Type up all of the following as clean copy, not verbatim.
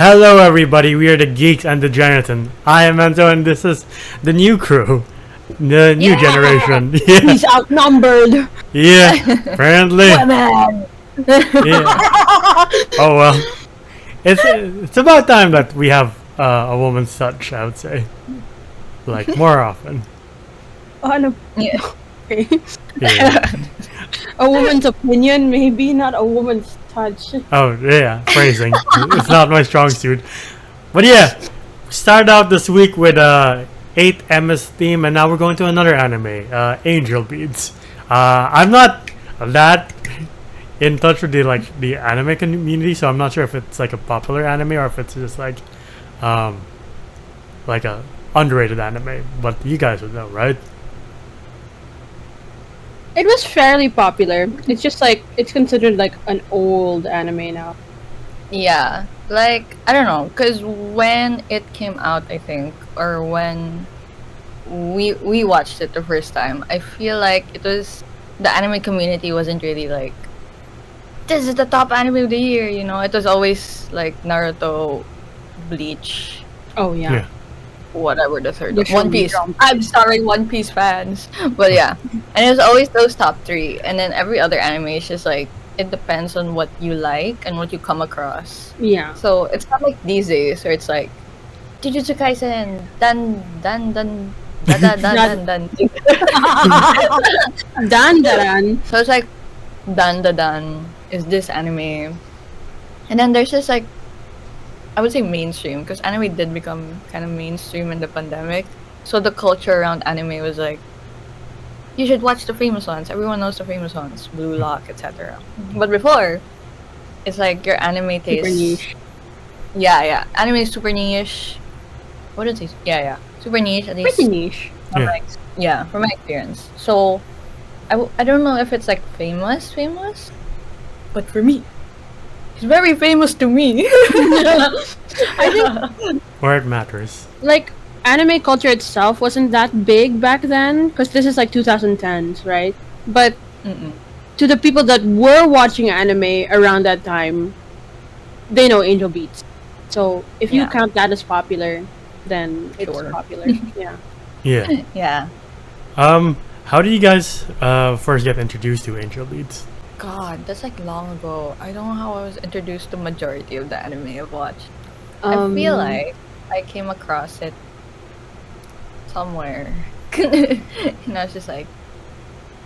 Hello, everybody. We are the Geeks and the Jonathan. I am Enzo, and this is the new crew, the new generation. Yeah, He's outnumbered. yeah. Apparently, Women. yeah. Oh well. It's about time that we have a woman's touch. I would say, like more often. On Yeah. Yeah. a woman's opinion, maybe not a woman's touch. Oh yeah, phrasing. It's not my strong suit. But yeah, we started out this week with 8 MS theme, and now we're going to another anime, Angel Beats. I'm not that in touch with the anime community, so I'm not sure if it's like a popular anime or if it's just like a underrated anime. But you guys would know, right? It was fairly popular. It's just like it's considered like an old anime now. Yeah, like I don't know, cause when it came out, I think, or when we watched it the first time, I feel like it was the anime community wasn't really like this is the top anime of the year. You know, it was always like Naruto, Bleach, Oh yeah. whatever the third The one. One Shonen Piece. Jump. I'm sorry, One Piece fans, but yeah, and it was always those top three, and then every other anime is just like it depends on what you like and what you come across. Yeah. So it's not like these days where it's like Jujutsu Kaisen, dan dan dan dan dan dan dan. Dandaran. So it's like dan dan dan is this anime, and then there's just like I would say mainstream because anime did become kind of mainstream in the pandemic. So the culture around anime was like you should watch the famous ones. Everyone knows the famous ones, Blue Lock, etc. But before, it's like your anime Super taste. niche. Yeah. Anime is super niche. What is it? Yeah. Super niche, at least. Pretty niche. From Yeah. my from my experience. So, I don't know if it's like famous, but for me, it's very famous to me. I think Where it matters. like anime culture itself wasn't that big back then because this is like 2010s, right? But Mm-mm. to the people that were watching anime around that time, they know Angel Beats. So if you Yeah. count that as popular, then it's Sure. popular. Yeah. Yeah. Yeah. How did you guys first get introduced to Angel Beats? God, that's like long ago. I don't know how I was introduced to majority of the anime I've watched. I feel like I came across it somewhere. And I was just like,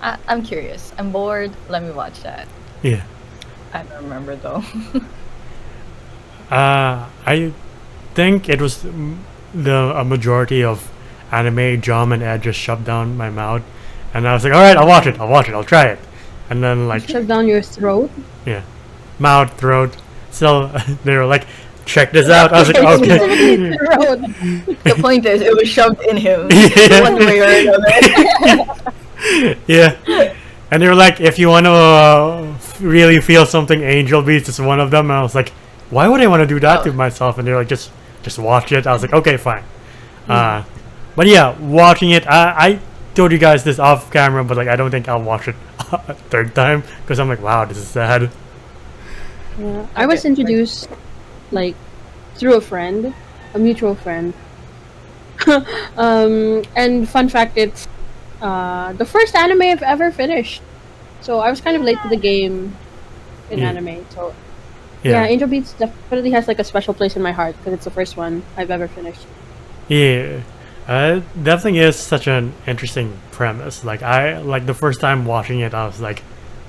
I'm curious. I'm bored. Let me watch that. Yeah. I don't remember though. I think it was a majority of anime Jom and Ed just shoved down my mouth, and I was like, all right, I'll watch it, I'll try it, and then like shove down your throat. yeah, mouth, throat. So they were like, check this out. I was like, okay. Throat. The point is, it was shoved in him Yeah. one way or another. Yeah. And they were like, if you want to really feel something, Angel Beats is one of them. And I was like, why would I want to do that to myself? And they're like, just watch it. I was like, okay, fine. But yeah, watching it, I told you guys this off camera, but like I don't think I'll watch it a third time because I'm like, wow, this is sad. Yeah. I was introduced like through a friend, a mutual friend. And fun fact, it's the first anime I've ever finished. So I was kind of late to the game in Yeah. anime. So yeah, Yeah. Angel Beats definitely has like a special place in my heart because it's the first one I've ever finished. Yeah. Definitely is such an interesting premise. Like the first time watching it, I was like,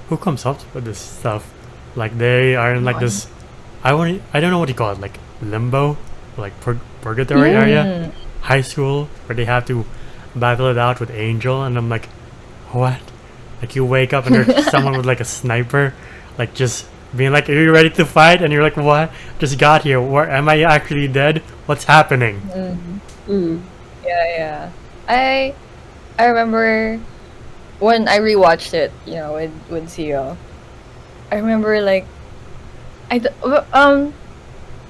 who comes up with this stuff? Like they are in like this, I don't know what you call it, like limbo, like purgatory area, high school where they have to battle it out with Angel, and I'm like, what? Like you wake up and there's someone with like a sniper, like just being like, are you ready to fight? And you're like, what? Just got here. Where am I actually dead? What's happening? Mm. Yeah. I remember when I rewatched it, you know, with Zio. I remember like I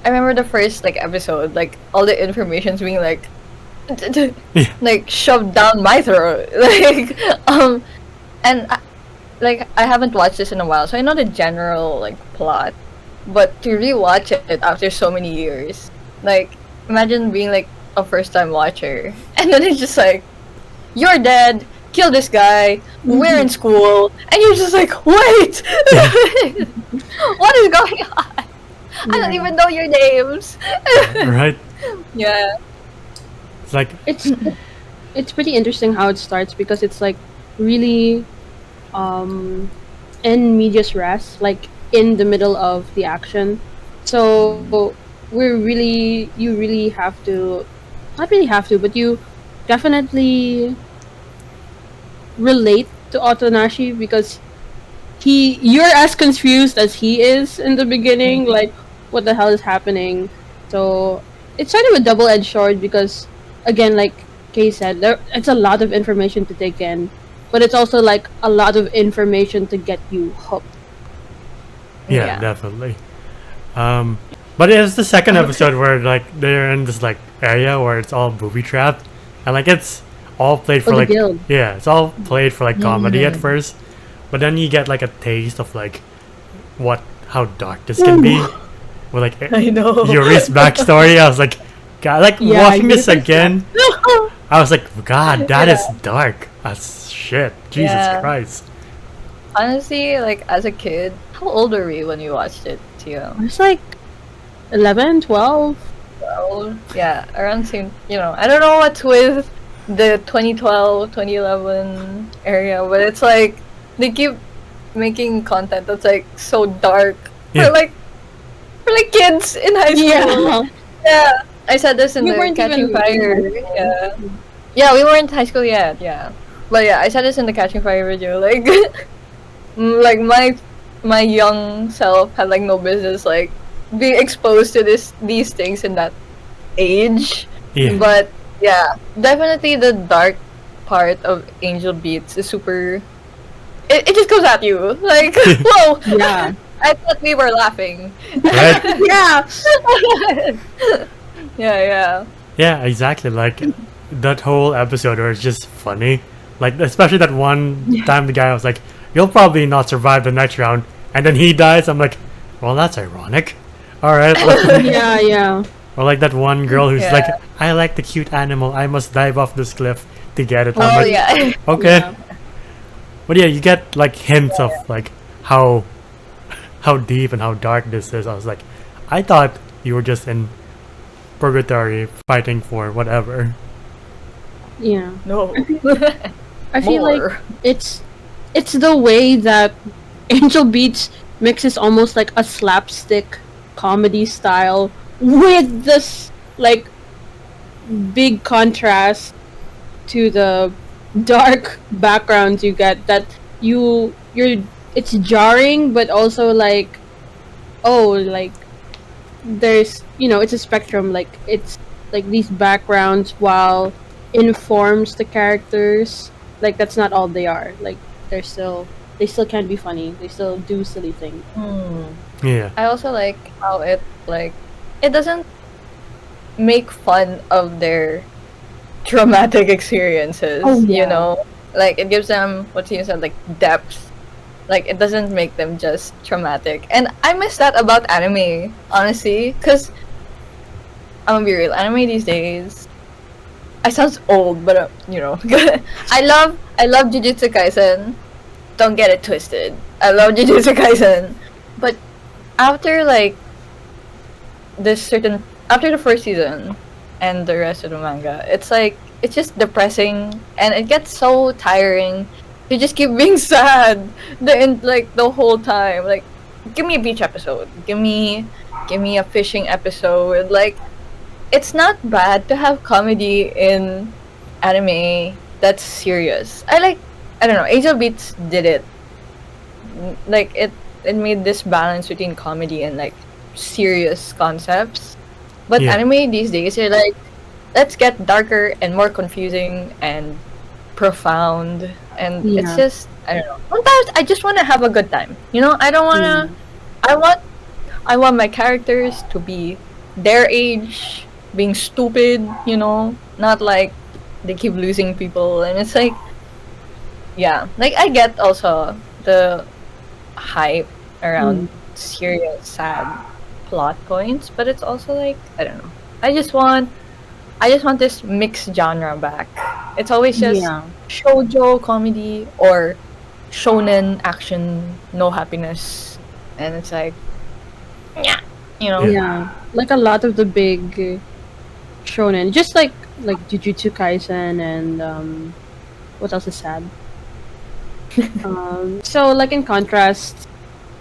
remember the first like episode, like all the information's being like Yeah. like shoved down my throat. And I haven't watched this in a while, so I know the general like plot. but to rewatch it after so many years, like imagine being like a first time watcher, and then it's just like, you're dead. Kill this guy. We're in school, and you're just like, wait, what is going on? I don't even know your names. Right? Yeah. It's like, It's pretty interesting how it starts because it's like really in medias res, like in the middle of the action. So you really have to, not really have to, but you definitely relate to Otonashi because you're as confused as he is in the beginning, like what the hell is happening. So it's kind of a double-edged sword because again, like Kay said, it's a lot of information to take in, but it's also like a lot of information to get you hooked. yeah, definitely. But it's the second episode where like they're in this like area where it's all booby trapped, and like it's all played for the like guild. yeah, it's all played for like comedy at first, but then you get like a taste of like how dark this can be. With like I know. Yuri's backstory, I was like, God, like Yeah, watching this Yuri's again, I was like, God, that is dark as shit. Jesus Yeah. Christ. Honestly, like as a kid, how old were we when we watched it, Tio? I was like 11, 12. Well, yeah, around same. I don't know what's with the 2012, 2011 area, but it's like they keep making content that's like so dark Yeah. for like kids in high school. Yeah, I said this in We the weren't Catching even- Fire. Yeah, we weren't high school yet. Yeah, but yeah, I said this in the Catching Fire video. Like, like my young self had like no business like being exposed to these things in that age. Yeah. But yeah, definitely the dark part of Angel Beats is super. It just goes at you like, whoa! Yeah. I thought we were laughing. Right? Yeah. Yeah. Yeah, exactly. Like that whole episode where it's just funny. Like especially that one time the guy was like, "You'll probably not survive the next round," and then he dies. I'm like, "Well, that's ironic." All right. Yeah. Or like that one girl who's Yeah. like, "I like the cute animal. I must dive off this cliff to get it." I'm Oh like, yeah. okay. Yeah. But yeah, you get like hints of like how deep and how dark this is. I was like, I thought you were just in purgatory fighting for whatever. Yeah. No. I feel like More. it's the way that Angel Beats mixes almost like a slapstick comedy style with this like big contrast to the dark backgrounds you get that you're it's jarring but also like like there's it's a spectrum, like it's like these backgrounds while informs the characters, like that's not all they are, like they still can be funny, they still do silly things. Yeah. I also like how it doesn't make fun of their traumatic experiences. Oh, yeah. Like it gives them what you said, like depth. Like it doesn't make them just traumatic, and I miss that about anime, honestly. Cause I'm gonna be real, anime these days. I sound old, but I love Jujutsu Kaisen. Don't get it twisted. I love Jujutsu Kaisen, but after after the first season and the rest of the manga, it's just depressing and it gets so tiring. You just keep being sad the whole time. Like, give me a beach episode. Give me a fishing episode. Like, it's not bad to have comedy in anime that's serious. I don't know. Angel Beats did it. Like it made this balance between comedy and like serious concepts. But Yeah. anime these days are like, let's get darker and more confusing and profound, and it's Yeah. just, I don't know. Sometimes I just want to have a good time. I don't want to. I want my characters to be their age, being stupid. Not like they keep losing people, and it's like, yeah, like I get also the hype around serious, sad plot points, but it's also like I don't know. I just want this mixed genre back. It's always just Yeah. shoujo comedy or shonen action, no happiness, and it's like, yeah, you know. Yeah. Like a lot of the big shonen, just like Jujutsu Kaisen and what else is sad? So like in contrast,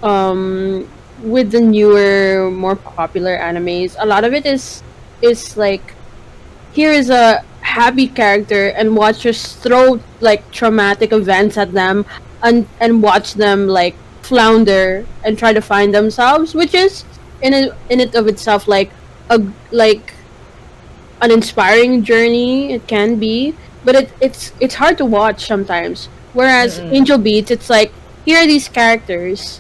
with the newer, more popular animes, a lot of it is like here is a happy character and watch us throw like traumatic events at them and watch them like flounder and try to find themselves, which is in it of itself a like an inspiring journey. It can be, but it's hard to watch sometimes. Whereas Angel Beats, it's like here are these characters,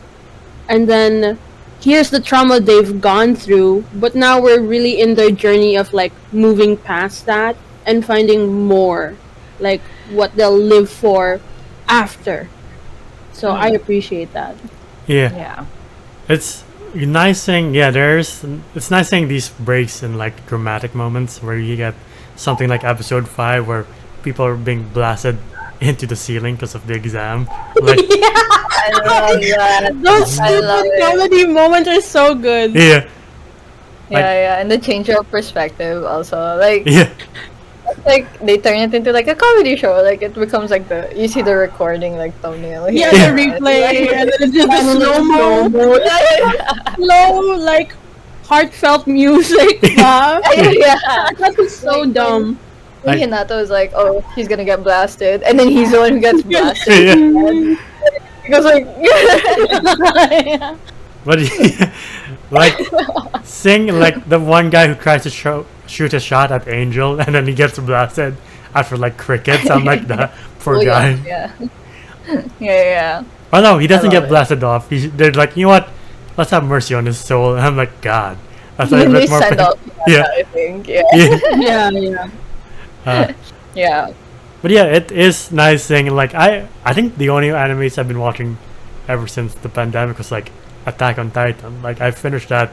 and then here's the trauma they've gone through, but now we're really in their journey of like moving past that and finding more, like what they'll live for after. So I appreciate that. Yeah. Yeah. It's nice seeing, yeah, it's nice seeing these breaks in like dramatic moments where you get something like episode 5 where people are being blasted into the ceiling because of the exam. Like, I love that. Those I love stupid it. comedy moments are so good. yeah, Yeah, and the change of perspective also. Like, yeah, like they turn it into like a comedy show. Like it becomes like you see the recording like thumbnail. Yeah, here. the replay, and then it's just the slow-mo, slow, like, heartfelt music. Wow. Yeah. That is so dumb. Like- Hinata was like, "Oh, he's gonna get blasted," and then he's the one who gets blasted. yeah. He goes like, But like seeing like the one guy who tries to shoot a shot at Angel and then he gets blasted after like crickets. I'm like that poor "Oh, guy. yeah, yeah." Oh no, he doesn't I get love it. blasted off. They're like, you know what? Let's have mercy on his soul. And I'm like, God, that's a Then bit they more. send out Yeah. I think. Yeah. Yeah. Yeah. Uh, Yeah. but yeah, it is nice seeing like I think the only animes I've been watching ever since the pandemic was like Attack on Titan. Like I finished that.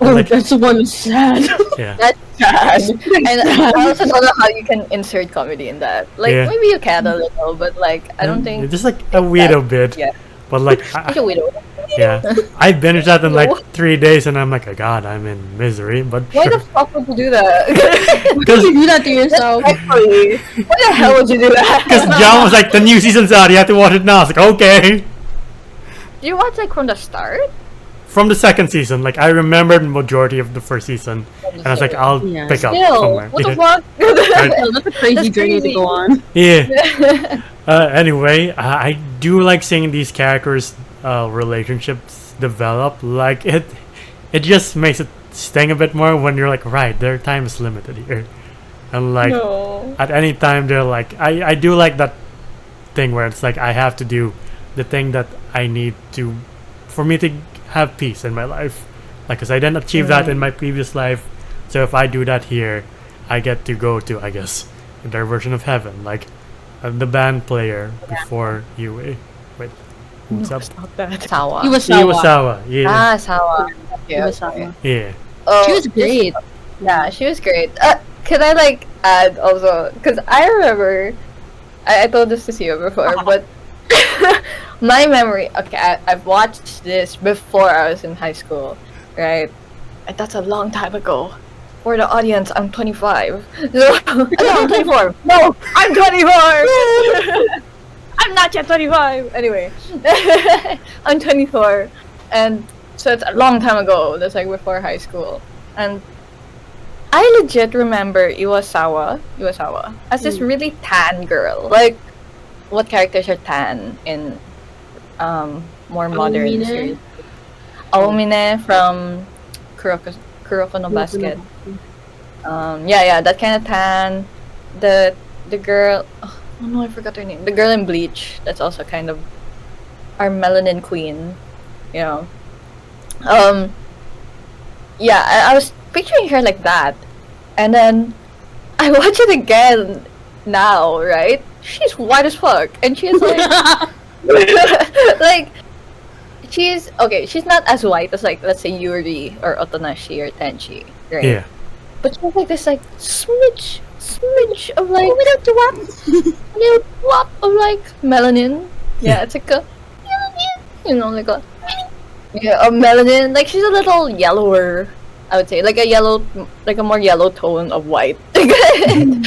Oh, Like, that's the one that's sad. yeah. That's sad. And I also don't know how you can insert comedy in that. Like Yeah. maybe you can a little, but like I don't think just like a little bit. yeah. But like Like a widow. yeah, I binged that in like No. 3 days, and I'm like, oh God, I'm in misery. But Why the fuck would you do that? because You do that to yourself. Actually, why the hell would you do that? John was like, the new season's out. You have to watch it now. I was like, okay. You watch like from the start? From the second season, like I remembered majority of the first season, and I was like, I'll Yeah. pick up Still, somewhere. what the Yeah. fuck? Well, that's a crazy That's journey to crazy. go on. Yeah. Anyway, I do like seeing these characters' relationships develop. Like it just makes it sting a bit more when you're like, right, their time is limited here, and like No. at any time they're like, I do like that thing where it's like I have to do the thing that I need to for me to have peace in my life. Like, cause I didn't achieve that in my previous life, so if I do that here, I get to go to, I guess, their version of heaven. Like the band player before Yue. Wait, what's up? Stop that. Sawa. Iwasawa. Yeah, Ah, Sawa. Okay, Iwasawa. yeah. Oh, She was great. Yeah, she was great. Can I like add also? Because I remember, I told this to Sia before, but my memory. Okay, I've watched this before I was in high school, right? And that's a long time ago. For the audience, I'm 25. No, I'm 24. No, I'm 24. I'm not yet 25. Anyway, I'm 24, and so it's a long time ago. That's like before high school, and I legit remember Iwasawa as this really tan girl. Like, what characters are tan in more modern Aomine? series? Aomine from Kuroko no Basket. Yeah, that kind of tan. The girl. Oh no, I forgot her name. The girl in Bleach. That's also kind of our melanin queen. You know. Yeah, I was picturing her like that, and then I watch it again now. Right? She's white as fuck, and she's like, like she's okay. She's not as white as like let's say Yuri or Otonashi or Tenchi, right? Yeah. But she's like this like smidge of like little drop of like melanin. Yeah, it's like a like a of melanin. Like she's a little yellower. I would say like a more yellow tone of white than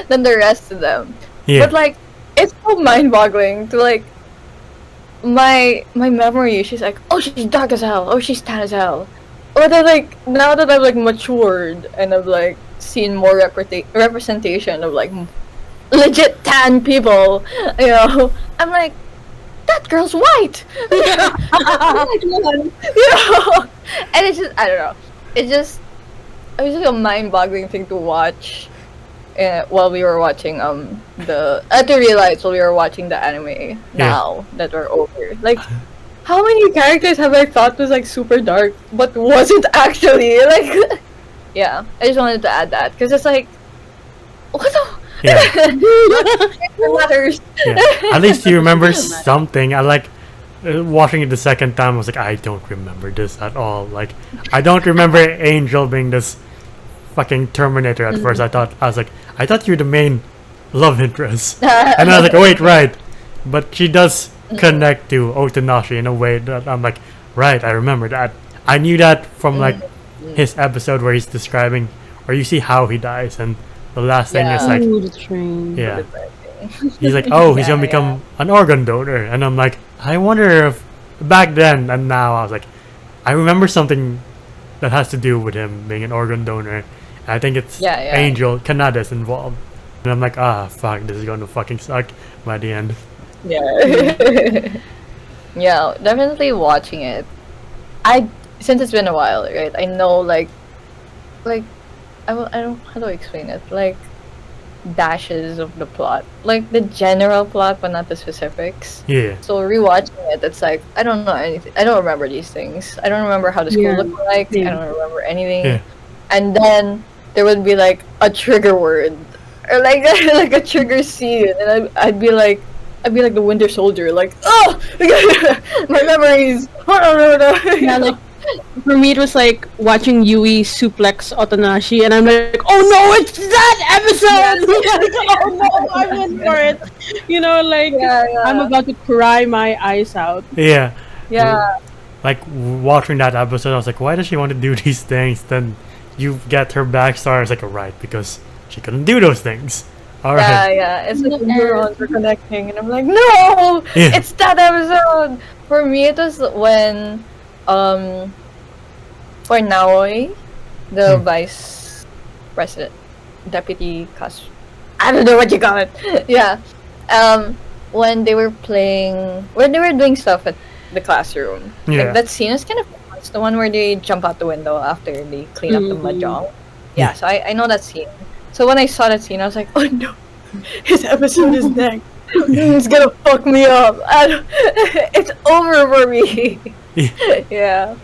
the rest of them. Yeah. But like it's so mind-boggling to like my memory. She's like, oh, she's dark as hell. Oh, she's tan as hell. But then like now that I've like matured and I've like seen more representation of like legit tan people, I'm like, that girl's white. And it's just I don't know. It was just a mind-boggling thing to watch. While we were watching to realize while we were watching the anime now that we're over, like how many characters have I thought was like super dark but wasn't actually like yeah, I just wanted to add that because it's like what the it matters. Yeah. At least you remember something. I like watching it the second time. I was like, I don't remember this at all. Like, I don't remember Angel being this fucking Terminator at first. I thought you're the main love interest, and I was like, oh, wait, right. But she does connect to Otonashi in a way that I'm like, right, I remember that. I knew that from like his episode where he's describing, or you see how he dies, and the last thing is like, Ooh, the train. yeah, he's like, oh, he's gonna become an organ donor, and I'm like, I wonder if back then and now I was like, I remember something that has to do with him being an organ donor. And I think it's Angel Kanada's involved, and I'm like, fuck, this is gonna fucking suck by the end. Yeah. Yeah, definitely watching it. Since it's been a while, right? I know like I don't how do I explain it? Like dashes of the plot, like the general plot, but not the specifics. Yeah. So rewatching it, it's like I don't know anything. I don't remember these things. I don't remember how the school looked like. I don't remember anything. Yeah. And then there would be like a trigger word or like like a trigger scene, and I'd be like the Winter Soldier, like oh my memories. Yeah, like for me it was like watching Yui suplex Otonashi, and I'm like, oh no, it's that episode. Oh no, I'm in for it. Like I'm about to cry my eyes out. Yeah. Yeah. Like watching that episode, I was like, why does she want to do these things? Then you get her backstory. I was like, right, because she couldn't do those things. All right. Yeah. It's like neurons were connecting, and I'm like, no, it's that episode. For me, it was when, for Naoi, the vice president, deputy I don't know what you call it. Yeah. When they were doing stuff at the classroom. Yeah. Like, that scene is kind of famous. The one where they jump out the window after they clean up the mahjong. Yeah, so I know that scene. So when I saw that scene, I was like, oh no, his episode is next. It's gonna fuck me up. It's over for me. Yeah.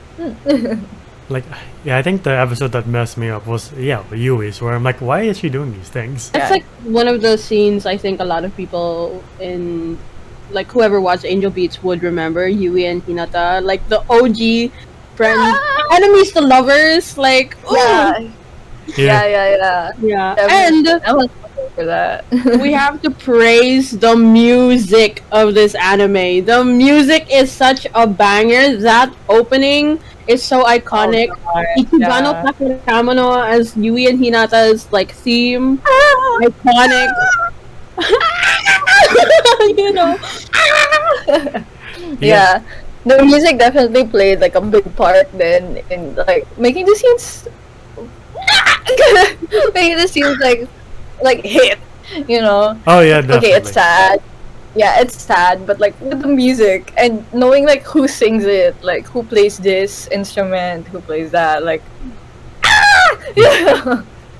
Like, I think the episode that messed me up was Yui's, where I'm like, why is she doing these things? That's like one of the scenes I think a lot of people in like whoever watched Angel Beats would remember. Yui and Hinata, like the OG friends, enemies to lovers, like Yeah. And I was looking for that. we have to praise the music of this anime. The music is such a banger. That opening is so iconic. Ikebano Takaramono as Yui and Hinata's like theme, iconic. Yeah, the music definitely played like a big part then in like making the scenes like hit, Oh yeah, definitely. Okay, it's sad. Yeah, it's sad, but like with the music and knowing like who sings it, like who plays this instrument, who plays that, like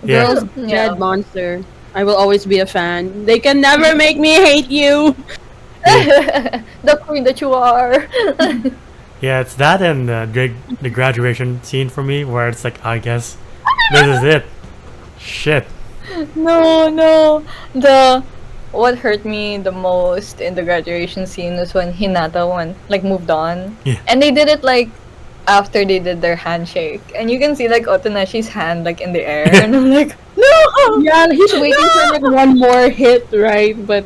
Girls Dead Monster. I will always be a fan. They can never make me hate you. The queen that you are. Yeah, it's that and the graduation scene for me, where it's like, I guess this is it. Shit. No, what hurt me the most in the graduation scene was when Hinata moved on. Yeah. And they did it like after they did their handshake. And you can see like Otonashi's hand like in the air. And I'm like, no! Yeah, he's waiting for like one more hit, right? But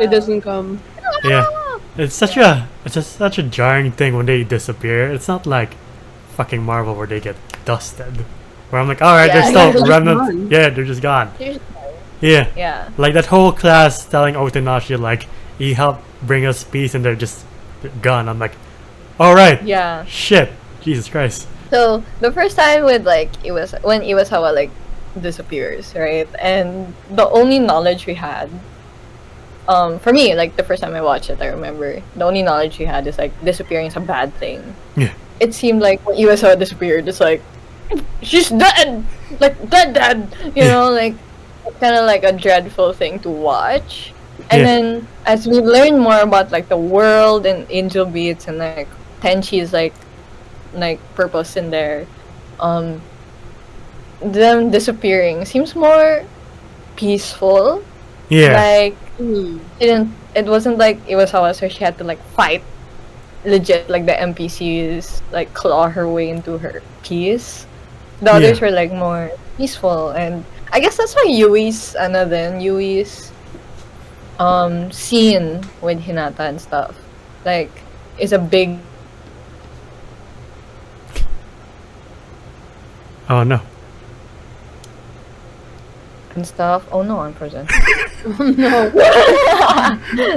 it doesn't come. Yeah. It's such a such a jarring thing when they disappear. It's not like fucking Marvel where they get dusted. Where I'm like, alright, Yeah, they're they're still just remnants. gone. Yeah, they're just gone. Seriously. Yeah. Yeah. Like that whole class telling Otonashi like he helped bring us peace and they're just gone. I'm like, alright. Yeah. Shit. Jesus Christ. So the first time with like when Iwasawa like disappears, right? And the only knowledge we had, for me, like the first time I watched it, I remember the only knowledge we had is like disappearing is a bad thing. Yeah. It seemed like when Iwasawa disappeared, it's like she's dead, like dead. You know, like kind of like a dreadful thing to watch. And Yeah. then as we learn more about like the world and Angel Beats and like Tenchi's like purpose in there, them disappearing seems more peaceful. Yeah. Like Mm. it wasn't like Iwasawa, so she had to like fight legit like the NPCs like claw her way into her peace. The others Yeah. were like more peaceful, and I guess that's why Yui's scene with Hinata and stuff like is a big Oh no. and stuff. Oh no, I'm frozen. Oh no.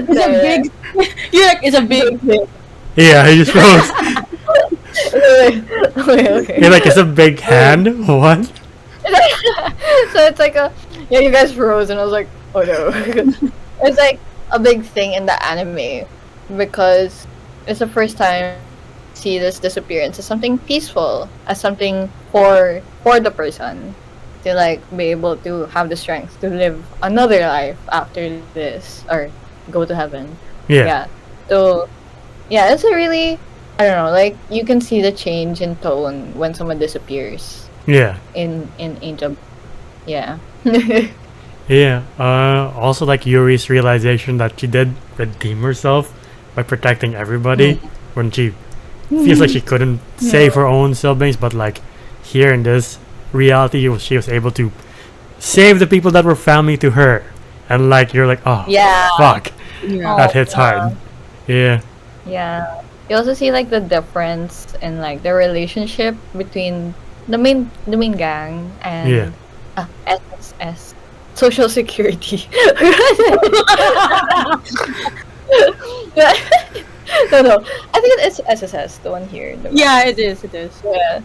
It's a big. You're like, it's a big hit. Yeah, he just froze. Okay. You're like, it's a big hand? What? So it's like you guys froze and I was like, oh no. It's like a big thing in the anime because it's the first time I see this disappearance as something peaceful, as something for the person to like be able to have the strength to live another life after this or go to heaven. Yeah. So yeah, it's a really, I don't know, like you can see the change in tone when someone disappears Yeah. in Angel. Yeah. Yeah. Also, like Yuri's realization that she did redeem herself by protecting everybody when she feels like she couldn't save her own siblings, but like here in this reality, she was able to save the people that were family to her, and like you're like, oh, Yeah. fuck, Yeah. that hits hard. Yeah. Yeah. You also see like the difference in like the relationship between the main gang and Yeah. SSS, Social Security. No, I think it's SSS, the one here. The Yeah, it is. It is. Yeah.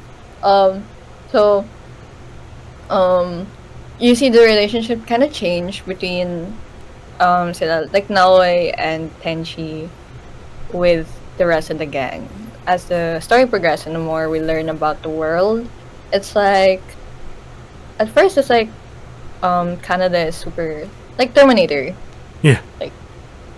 So, you see the relationship kind of change between, sila, like Naoi and Tenchi with the rest of the gang. As the story progresses and the more we learn about the world, it's like, at first it's like, Canada is super, like Terminator. Yeah. Like,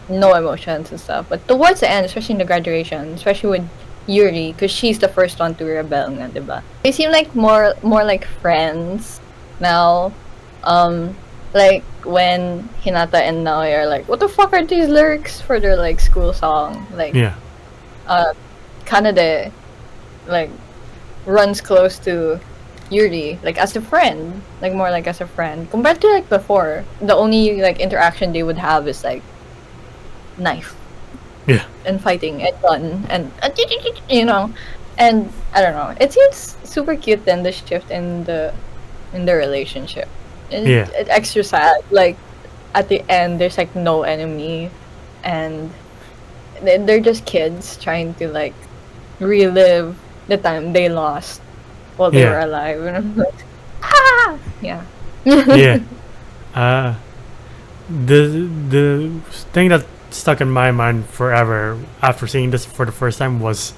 no emotions and stuff. But towards the end, especially in the graduation, especially with Yuri, because she's the first one to rebel nga, diba? They seem like more like friends now. Like when Hinata and Naoi are like, what the fuck are these lyrics for their like school song? Like Yeah. Kanade like runs close to Yuri, like as a friend. Like more like as a friend. Compared to like before, the only like interaction they would have is like knife. Yeah. And fighting and gun and you know, and I don't know. It seems super cute then the shift in the relationship. Yeah. It's extra sad. Like at the end, there's like no enemy, and they're just kids trying to like relive the time they lost while they Yeah. were alive. And I'm like, ah, yeah. Yeah. The thing that stuck in my mind forever after seeing this for the first time was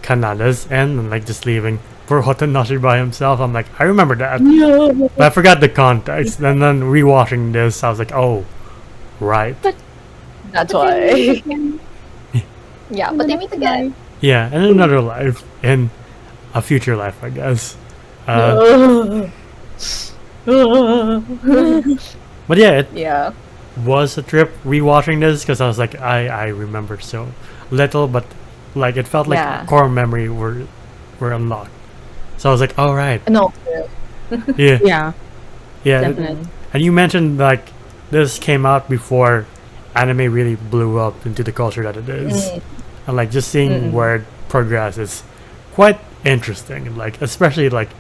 Kanada's end and like just leaving for Hotonashi by himself. I'm like, I remember that, but I forgot the context. And then rewatching this, I was like, oh, right. That's why. Yeah, but they meet again. Yeah, in another life, in a future life, I guess. But yeah, Yeah. was a trip rewatching this because I was like, I remember so little, but like it felt like Yeah. core memory were unlocked. So I was like, all right, No. yeah, Yeah, yeah. definitely. And you mentioned like this came out before anime really blew up into the culture that it is, Mm. and like just seeing Mm-mm. where it progress is quite interesting. Like especially like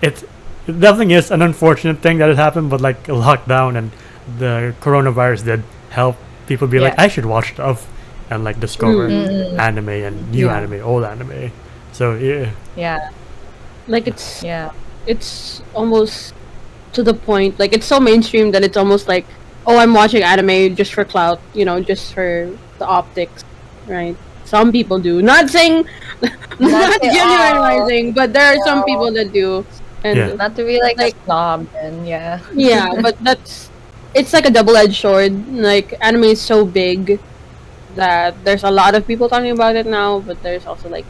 it definitely is an unfortunate thing that it happened, but like lockdown and the coronavirus did help people be like, Yeah. I should watch stuff and like discover Mm-mm. anime and new Yeah. anime, old anime. So yeah, Yeah. Like it's Yeah. it's almost to the point. Like it's so mainstream that it's almost like, oh, I'm watching anime just for clout. Just for the optics, right? Some people do. Not saying, not say all. generalizing, but there are some No. people that do. And Yeah. Not to be like Like- a snob, and yeah. yeah, but it's like a double-edged sword. Like anime is so big that there's a lot of people talking about it now, but there's also like,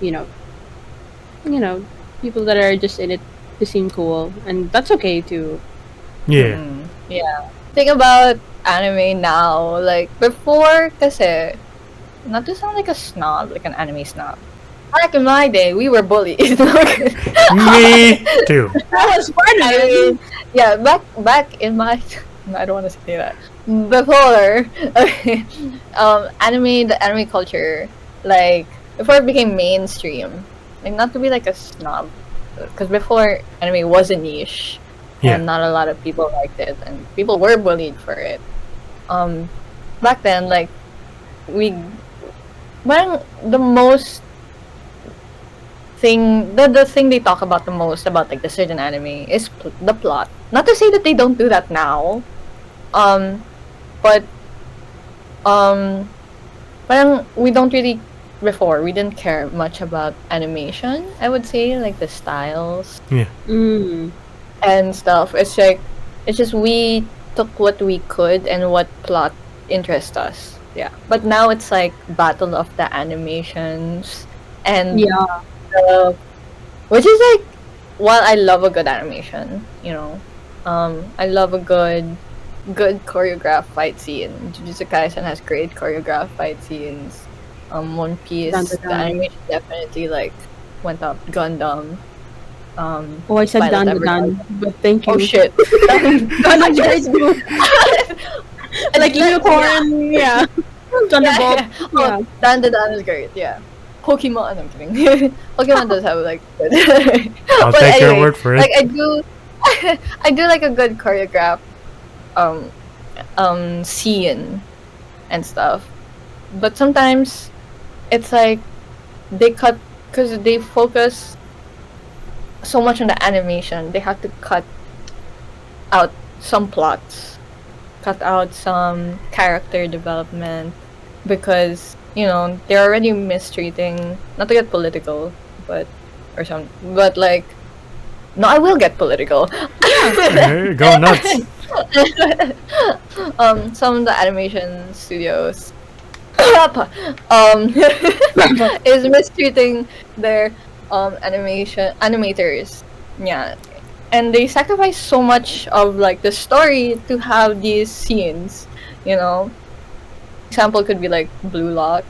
you know, people that are just in it to seem cool, and that's okay too. yeah, Yeah. Think about anime now. Like before, kasi, not to sound like a snob, like an anime snob. Back in my day, we were bullied. me too. That was part of I it. mean, yeah, back in my, no, I don't want to say that. Before, okay, the anime culture, like before it became mainstream, like not to be like a snob, because before anime was a niche, Yeah. and not a lot of people liked it, and people were bullied for it. Back then, like when the most the thing they talk about the most about like the certain anime is the plot. Not to say that they don't do that now, but parang we don't really before we didn't care much about animation. I would say like the styles Mm. and stuff. It's just we took what we could and what plot interests us. Yeah, but now it's like battle of the animations and Yeah. which is like, while I love a good animation, I love a good choreographed fight scene. Jujutsu Kaisen has great choreographed fight scenes. One Piece, Dun, dun, the dun. animation definitely like went up. Gundam. Oh, I said Violet done, Evergarden. but thank you. Oh shit! Done, great too. Like unicorn, yeah. Thunderbolt, yeah. Dan is great. Yeah. Pokemon. I'm kidding. Pokemon does have like good. I'll But take your anyway, word for it. like I do, I do like a good choreograph, scene and stuff. But sometimes it's like they cut because they focus so much on the animation. They have to cut out some plots, cut out some character development because they're already mistreating. Not to get political, but like no, I will get political. Hey, go nuts. Some of the animation studios is mistreating their animators. Yeah. And they sacrifice so much of like the story to have these scenes, Example could be like Blue Lock.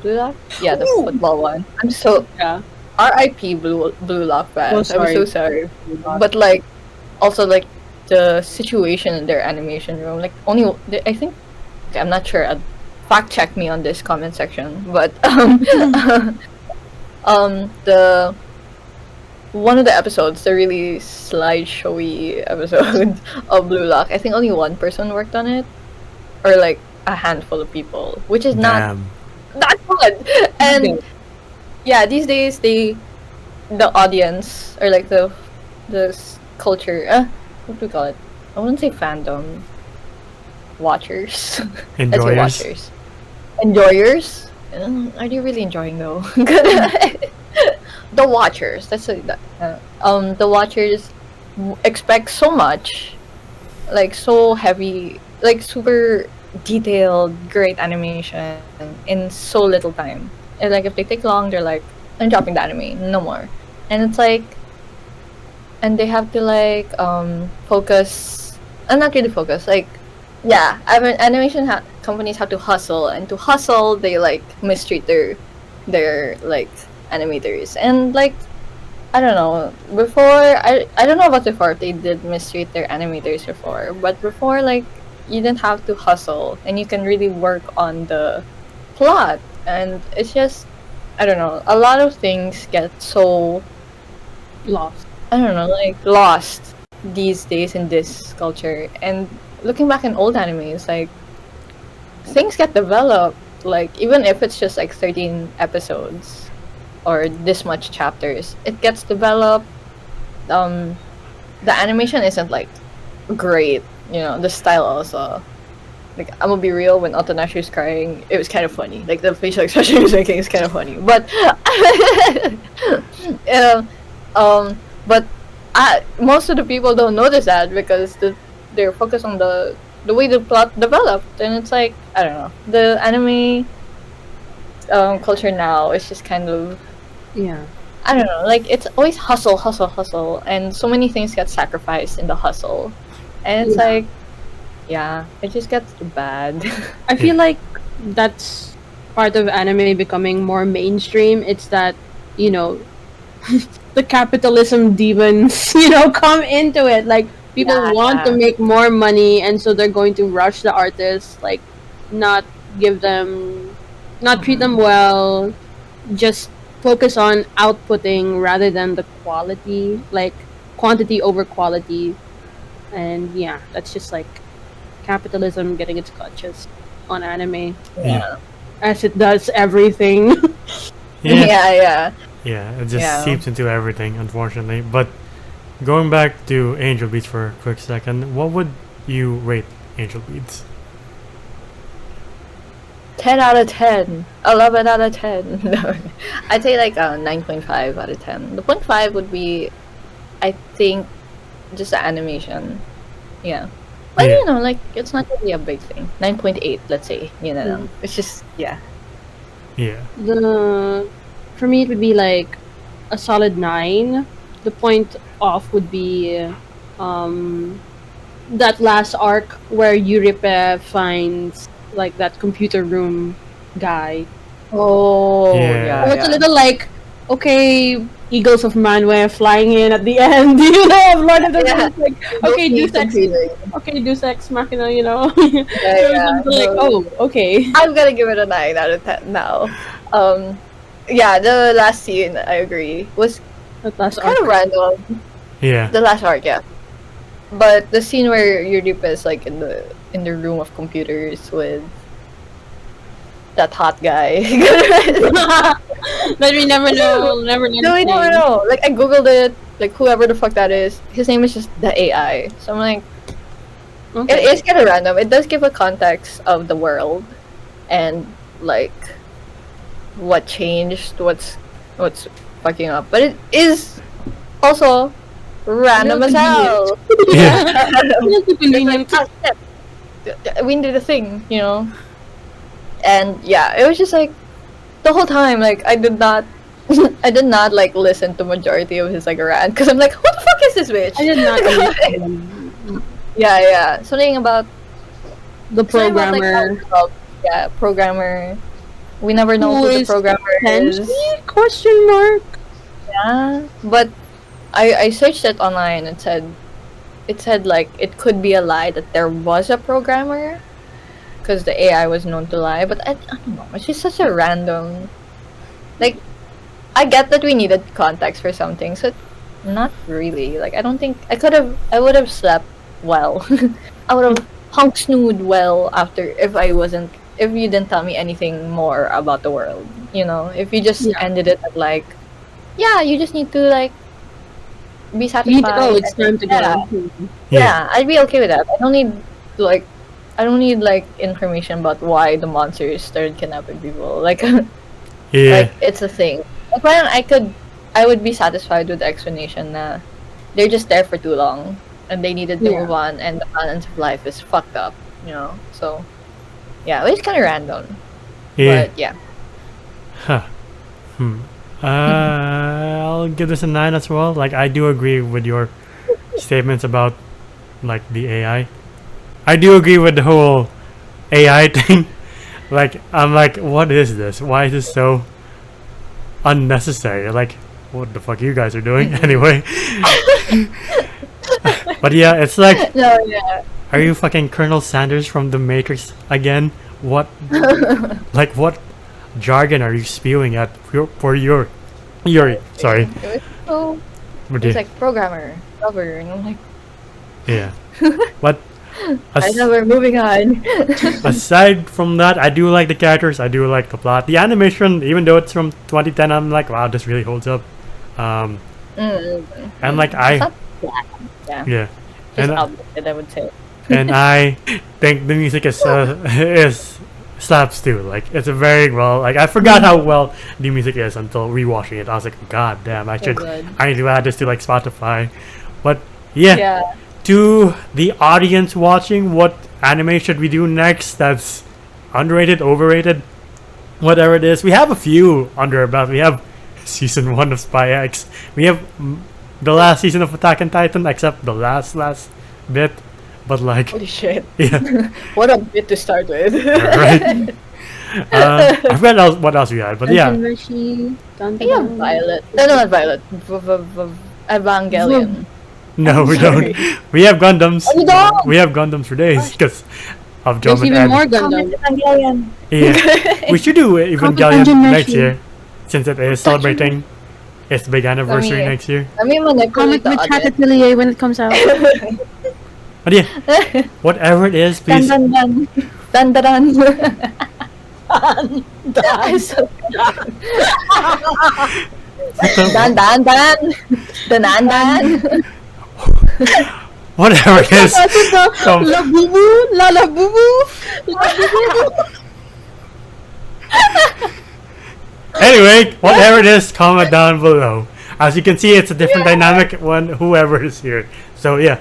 Blue Lock? Yeah, the Ooh. football one. I'm so Yeah. R.I.P. Blue Lock fans. Oh, I'm so sorry. sorry. But like also like the situation in their animation room, like I think, okay, I'm not sure. Fact check me on this comment section, but the one of the episodes, the really slideshowy episode of Blue Lock, I think only one person worked on it, or like a handful of people, which is not good. And Okay. yeah, these days the audience or like the culture, what do we call it? I wouldn't say fandom. Watchers. Let's say Enjoyers. watchers. Enjoyers. Are they really enjoying though? The watchers. The watchers expect so much, like so heavy, like super detailed, great animation in so little time. And like if they take long, they're like, I'm dropping the anime, no more. And it's like, and they have to like focus, not really focus, like yeah, I mean, companies have to hustle, and to hustle, they like mistreat their like animators, and like I don't know. Before, I don't know about before if they did mistreat their animators before, but before, like, you didn't have to hustle, and you can really work on the plot, and it's just I don't know. A lot of things get so Lost. I don't know, like lost these days in this culture. And looking back in old animes, like things get developed. Like even if it's just like 13 episodes or this much chapters, it gets developed. Um, the animation isn't like great, you know. The style also. Like I'm gonna be real, when Otonashi was crying, it was kind of funny. Like the facial expression he was making is kind of funny, but um, um, but most of the people don't notice that because they're focused on the way the plot developed, and it's like I don't know, the anime culture now is just kind of Yeah. I don't know, like it's always hustle, hustle, hustle, and so many things get sacrificed in the hustle, and it's Yeah. like yeah, it just gets bad. I feel like that's part of anime becoming more mainstream. It's that, you know, the capitalism demons, come into it. Like people Yeah, want to yeah. make more money, and so they're going to rush the artists, like not give them, not treat them well, just focus on outputting rather than the quality, like quantity over quality. And yeah, that's just like capitalism getting its clutches on anime, Yeah. as it does everything. Yeah. Yeah, yeah. Yeah, it just Yeah. seeps into everything, unfortunately. But going back to Angel Beats for a quick second, what would you rate Angel Beats? 10 out of 10. 11 out of 10. No. I'd say like a 9.5 out of 10. The point 5 would be, I think, just the animation. Yeah. But Yeah. you know, like, it's not really a big thing. 9.8, let's say. You know, Mm. it's just, yeah. Yeah. For me, it would be like a solid 9. The point off would be that last arc where Euripe finds like that computer room guy. Oh, Yeah. yeah. It's a little like, okay, Eagles of Manwë flying in at the end, of Lord of the Yeah. Rings. Like, okay, do sex, Confusing. okay, do sex, machina, Yeah, So yeah. it's like, oh, okay. I'm gonna give it a 9 out of 10 now. Yeah, the last scene, I agree, was That last kind of arc. random. Yeah. The last arc, yeah. But the scene where Eurydice is like in the room of computers with that hot guy. But we never know, never know. No, we never know. Like I googled it, like whoever the fuck that is, his name is just the AI. So I'm like, Okay. it is kind of random. It does give a context of the world and like what changed, what's fucking up. But it is also random as hell. Yeah. It's It's convenient. like, "Ah, shit. We did a thing, you know." And yeah, it was just like the whole time, like I did not, I did not like listen to majority of his like rant because I'm like, who the fuck is this bitch? I did not understand Yeah, yeah, something about the something about, like, programmer. how- yeah, programmer. We never know Who who the is programmer is. Tenchi? Question mark. Yeah, but I searched it online. It said like it could be a lie that there was a programmer because the AI was known to lie. But I don't know. It's just such a random. Like, I get that we needed context for something, so not really. Like, I don't think I would have slept well. I would have hunk snood well after if you didn't tell me anything more about the world. You know, if you just Yeah. ended it at like, yeah, you just need to like be You need satisfied. to go. It's time to Yeah. go. Yeah, I'd be okay with that. Like I don't need like information about why the monsters started kidnapping people. Like Yeah. like it's a thing. Like when I would be satisfied with the explanation na they're just there for too long and they needed to Yeah. move on and the balance of life is fucked up, you know. So yeah, it's kind of random. Yeah. But yeah. Huh. I'll give this a 9 as well. Like I do agree with your statements about like the AI. I do agree with the whole AI thing. Like, I'm like, what is this? Why is this so unnecessary? Like, what the fuck you guys are doing anyway? But yeah, it's like, No, yeah. are you fucking Colonel Sanders from The Matrix again? What, like, what jargon are you spewing at for your sorry? It was so. But It's yeah, like programmer, lover, and I'm like, yeah. But I know we're moving on. aside from that, I do like the characters. I do like the plot. The animation, even though it's from 2010, I'm like, wow, this really holds up. Mm, And like it's not bad. Yeah, yeah, just and outdated, I would say. and I think the music is slaps too. Like it's a very well. Like I forgot how well the music is until rewatching it. I was like, God damn, So good. I need to add this to like Spotify. But yeah, Yeah. to the audience watching, what anime should we do next? That's underrated, overrated, whatever it is. We have a few under our belt. We have season 1 of Spy X. We have the last season of Attack on Titan, except the last bit. But like, Holy shit. yeah, What a bit to start with. right. I forgot what else we had, but yeah, Controversy, dun, dun, Yeah, dun. Violet. No, not Violet. Evangelion. no, we Sorry. don't. We have Gundams. Oh, you don't? We have Gundams for days because of There's Jump and even Ed. more Gundam. Evangelion. Yeah, we should do Comic Evangelion Dungeon next Meshi. year, since it is celebrating its big anniversary Kami- next year. Let me manipulate Comic the with Chat audience. Atelier when it comes out. But yeah, whatever it is, Dun please. dun dun. Dun dun dun. I'm so dun dun dun. Dun dun dun. Whatever it is. Come- La boo boo, la la boo boo, la boo boo. Anyway, whatever it is, comment down below. As you can see, it's a different dynamic when whoever is here. So yeah,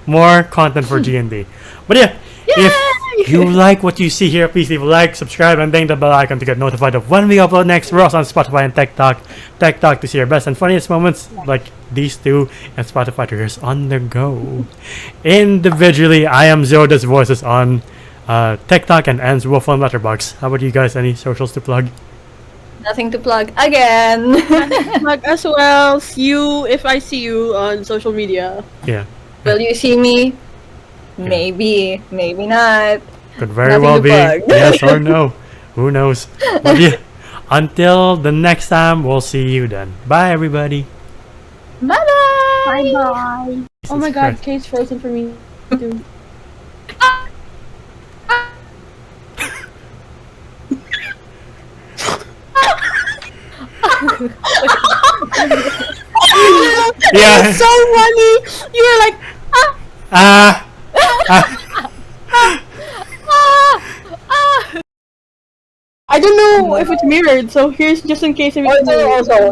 more content for G&D. But yeah, if you like what you see here, please leave a like, subscribe, and ding the bell icon to get notified of when we upload next. We're also on Spotify and Tech Talk to see our best and funniest moments like these two, and Spotify to hear us on the go. Individually, I am Zoda's voices on Tech Talk and Ends Wolf on Letterboxd. How about you guys? Any socials to plug? Nothing to plug again. Plug as well. See you if I see you on social media. Yeah, Will you see me? Maybe, maybe not. could very Nothing well to be plug. yes or no. Who knows? But yeah, until the next time, we'll see you then. Bye, everybody. Bye bye. Bye bye. Oh my Jesus god, Christ. Kate's frozen for me too. Yeah. It's so funny. You were like, Ah. I don't know if it's mirrored, so here's just in case if it's Also,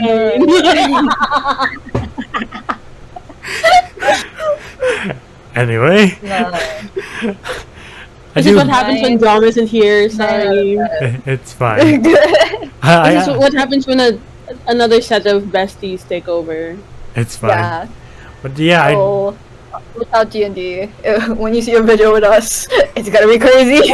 mirrored. Nine. Anyway, No. I This is do. what happens when Dom isn't here. Sorry. It's fine. This I- is what happens when another set of besties take over. it's fine. Yeah. But yeah, I, So, without D&D, when you see a video with us, it's gonna be crazy.